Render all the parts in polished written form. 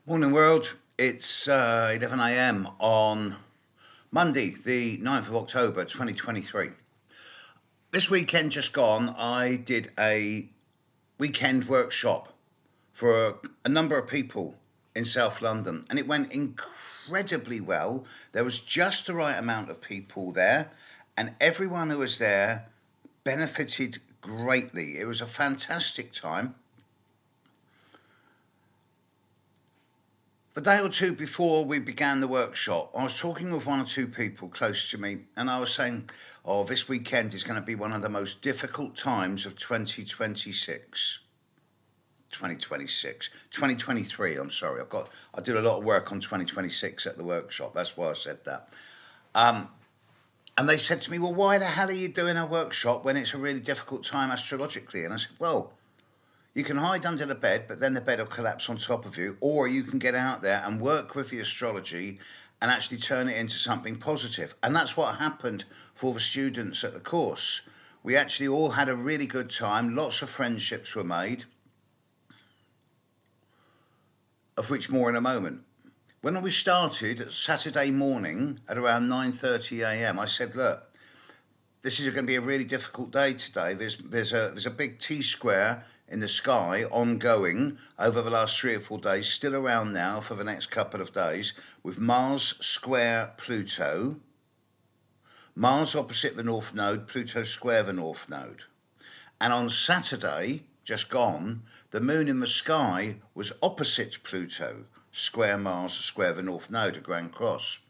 Morning world, it's 11 a.m. on Monday the 9th of October 2023. This weekend just gone, I did a weekend workshop for a number of people in South London and it went incredibly well. There was just the right amount of people there and everyone who was there benefited greatly. It was a fantastic time. The day or two before we began the workshop, I was talking with one or two people close to me, and I was saying, this weekend is going to be one of the most difficult times of 2023, I'm sorry. I did a lot of work on 2026 at the workshop, that's why I said that. And they said to me, well, why the hell are you doing a workshop when it's a really difficult time astrologically? And I said, well, you can hide under the bed, but then the bed will collapse on top of you, or you can get out there and work with the astrology and actually turn it into something positive. And that's what happened for the students at the course. We actually all had a really good time. Lots of friendships were made, of which more in a moment. When we started Saturday morning at around 9:30 a.m., I said, look, this is going to be a really difficult day today. There's a big T-square in the sky ongoing over the last 3 or 4 days, still around now for the next couple of days, with Mars square Pluto, Mars opposite the North Node, Pluto square the North Node. And on Saturday, just gone, the moon in the sky was opposite Pluto, square Mars square the North Node, a Grand Cross.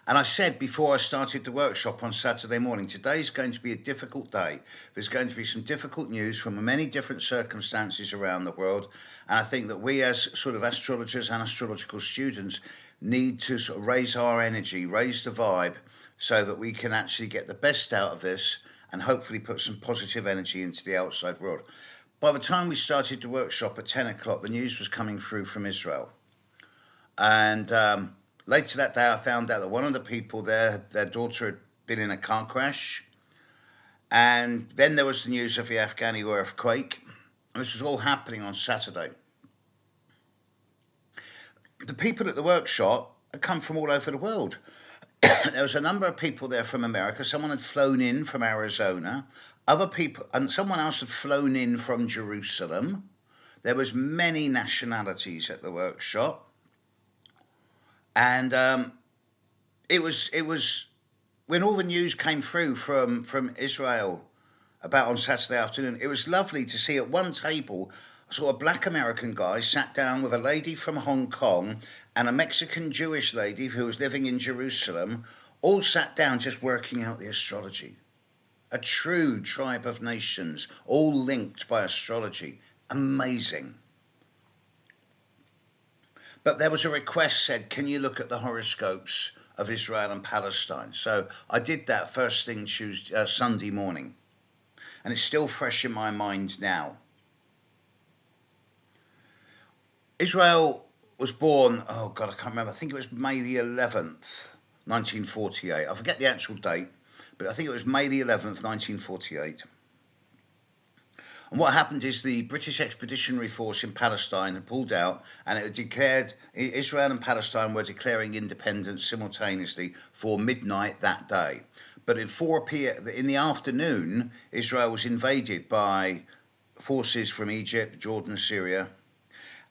And I said before I started the workshop on Saturday morning, today's going to be a difficult day. There's going to be some difficult news from many different circumstances around the world. And I think that we as sort of astrologers and astrological students need to sort of raise our energy, raise the vibe, so that we can actually get the best out of this and hopefully put some positive energy into the outside world. By the time we started the workshop at 10 o'clock, the news was coming through from Israel. And later that day, I found out that one of the people there, their daughter had been in a car crash. And then there was the news of the Afghani earthquake. And this was all happening on Saturday. The people at the workshop had come from all over the world. There was a number of people there from America. Someone had flown in from Arizona. Other people, and someone else had flown in from Jerusalem. There was many nationalities at the workshop. And it was when all the news came through from Israel about on Saturday afternoon, it was lovely to see at one table, I saw a black American guy sat down with a lady from Hong Kong and a Mexican Jewish lady who was living in Jerusalem, all sat down just working out the astrology. A true tribe of nations, all linked by astrology. Amazing. But there was a request said, can you look at the horoscopes of Israel and Palestine? So I did that first thing Sunday morning. And it's still fresh in my mind now. Israel was born, I can't remember. I think it was May the 11th, 1948. I forget the actual date, but I think it was May the 11th, 1948. And what happened is the British Expeditionary Force in Palestine had pulled out and it declared, Israel and Palestine were declaring independence simultaneously for midnight that day. But at 4 p.m. in the afternoon, Israel was invaded by forces from Egypt, Jordan, Syria.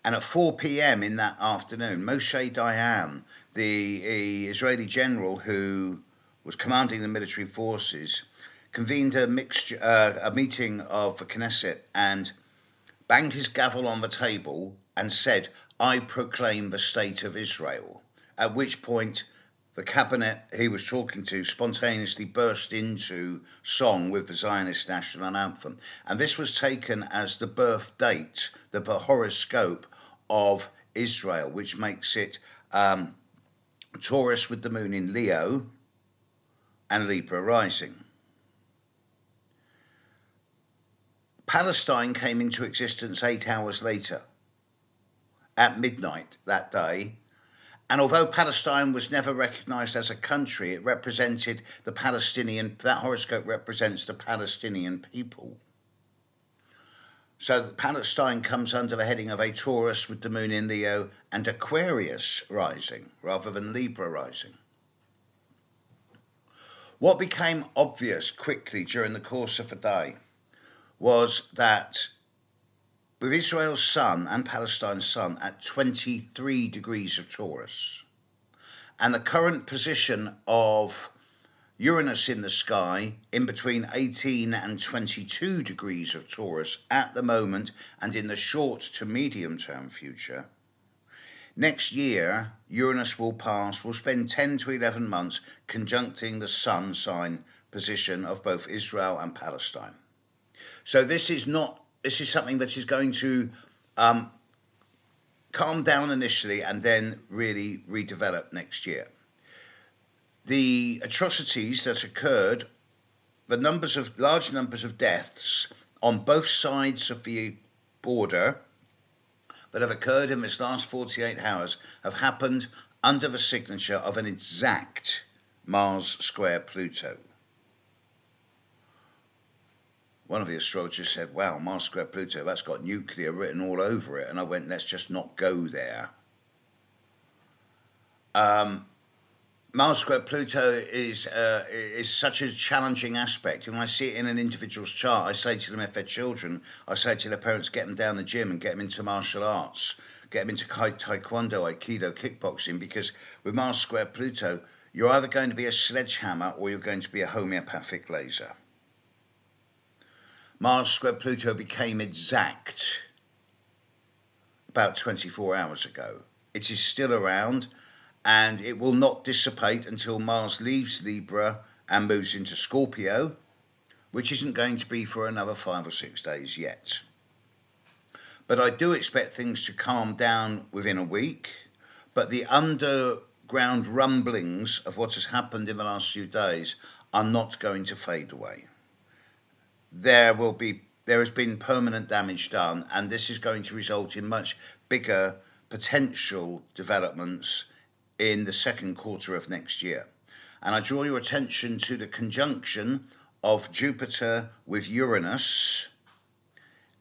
And at 4 p.m. in that afternoon, Moshe Dayan, the Israeli general who was commanding the military forces, convened a meeting of the Knesset and banged his gavel on the table and said, I proclaim the state of Israel. At which point the cabinet he was talking to spontaneously burst into song with the Zionist national anthem. And this was taken as the birth date, the horoscope of Israel, which makes it Taurus with the moon in Leo and Libra rising. Palestine came into existence 8 hours later, at midnight that day. And although Palestine was never recognised as a country, it represented that horoscope represents the Palestinian people. So Palestine comes under the heading of a Taurus with the moon in Leo and Aquarius rising rather than Libra rising. What became obvious quickly during the course of the day was that with Israel's sun and Palestine's sun at 23 degrees of Taurus, and the current position of Uranus in the sky in between 18 and 22 degrees of Taurus at the moment and in the short to medium term future, next year Uranus will spend 10 to 11 months conjuncting the sun sign position of both Israel and Palestine. So this is something that is going to calm down initially and then really redevelop next year. The atrocities that occurred, the large numbers of deaths on both sides of the border that have occurred in this last 48 hours have happened under the signature of an exact Mars square Pluto. One of the astrologers said, wow, Mars square Pluto, that's got nuclear written all over it. And I went, let's just not go there. Mars square Pluto is such a challenging aspect. When I see it in an individual's chart, I say to them, if they're children, I say to their parents, get them down the gym and get them into martial arts, get them into taekwondo, aikido, kickboxing, because with Mars square Pluto, you're either going to be a sledgehammer or you're going to be a homeopathic laser. Mars square Pluto became exact about 24 hours ago. It is still around, and it will not dissipate until Mars leaves Libra and moves into Scorpio, which isn't going to be for another 5 or 6 days yet. But I do expect things to calm down within a week, but the underground rumblings of what has happened in the last few days are not going to fade away. There has been permanent damage done, and this is going to result in much bigger potential developments in the second quarter of next year. And I draw your attention to the conjunction of Jupiter with Uranus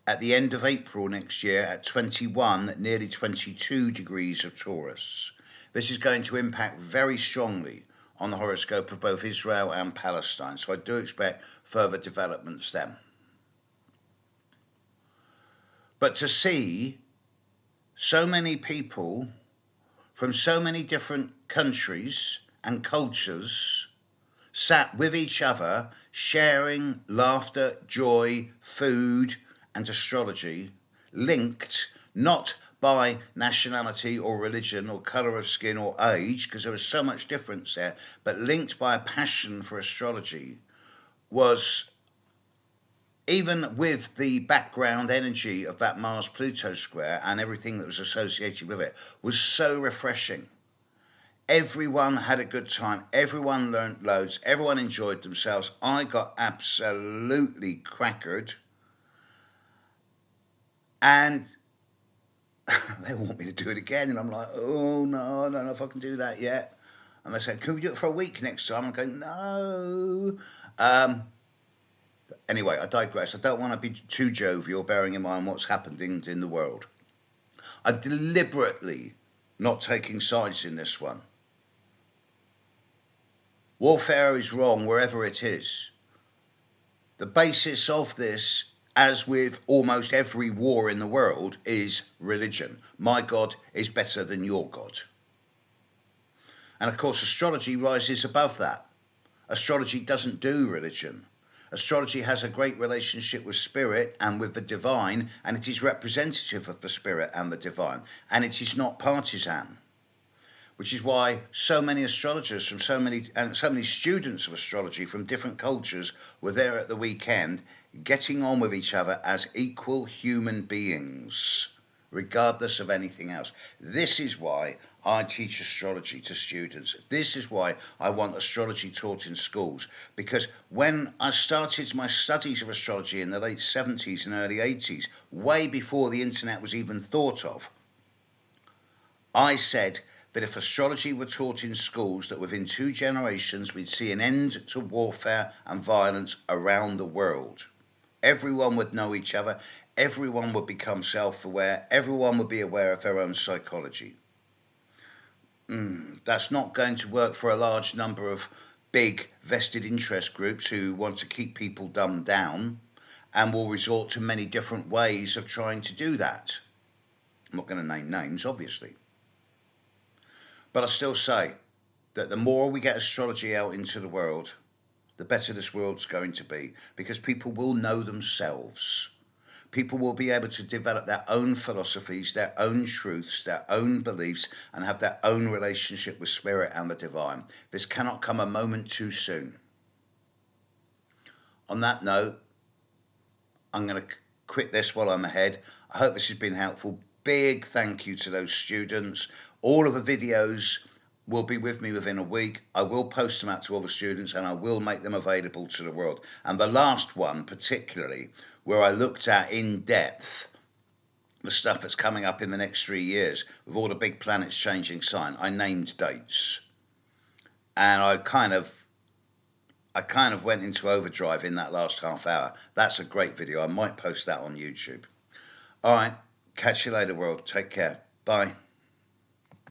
at the end of April next year at 21, nearly 22 degrees of Taurus. This is going to impact very strongly on the horoscope of both Israel and Palestine. So I do expect further developments then. But to see so many people from so many different countries and cultures sat with each other, sharing laughter, joy, food, and astrology, linked not by nationality or religion or colour of skin or age, because there was so much difference there, but linked by a passion for astrology, was, even with the background energy of that Mars-Pluto square and everything that was associated with it, was so refreshing. Everyone had a good time. Everyone learnt loads. Everyone enjoyed themselves. I got absolutely crackered. And they want me to do it again. And I'm like, oh, no, I don't know if I can do that yet. And they said, can we do it for a week next time? I'm going, no. Anyway, I digress. I don't want to be too jovial, bearing in mind what's happened in the world. I'm deliberately not taking sides in this one. Warfare is wrong wherever it is. The basis of this, as with almost every war in the world, is religion. My God is better than your God. And of course, astrology rises above that. Astrology doesn't do religion. Astrology has a great relationship with spirit and with the divine, and it is representative of the spirit and the divine, and it is not partisan, which is why so many astrologers from so many students of astrology from different cultures were there at the weekend, getting on with each other as equal human beings, regardless of anything else. This is why I teach astrology to students. This is why I want astrology taught in schools, because when I started my studies of astrology in the late 70s and early 80s, way before the internet was even thought of, I said that if astrology were taught in schools, that within 2 generations we'd see an end to warfare and violence around the world. Everyone would know each other. everyone would become self-aware, everyone would be aware of their own psychology. That's not going to work for a large number of big vested interest groups who want to keep people dumbed down and will resort to many different ways of trying to do that. I'm not going to name names, obviously. But I still say that the more we get astrology out into the world, the better this world's going to be, because people will know themselves. People will be able to develop their own philosophies, their own truths, their own beliefs, and have their own relationship with spirit and the divine. This cannot come a moment too soon. On that note, I'm going to quit this while I'm ahead. I hope this has been helpful. Big thank you to those students. All of the videos will be with me within a week. I will post them out to all the students and I will make them available to the world. And the last one particularly, where I looked at in depth the stuff that's coming up in the next 3 years with all the big planets changing sign, I named dates. And I kind of went into overdrive in that last half hour. That's a great video. I might post that on YouTube. All right. Catch you later, world. Take care. Bye.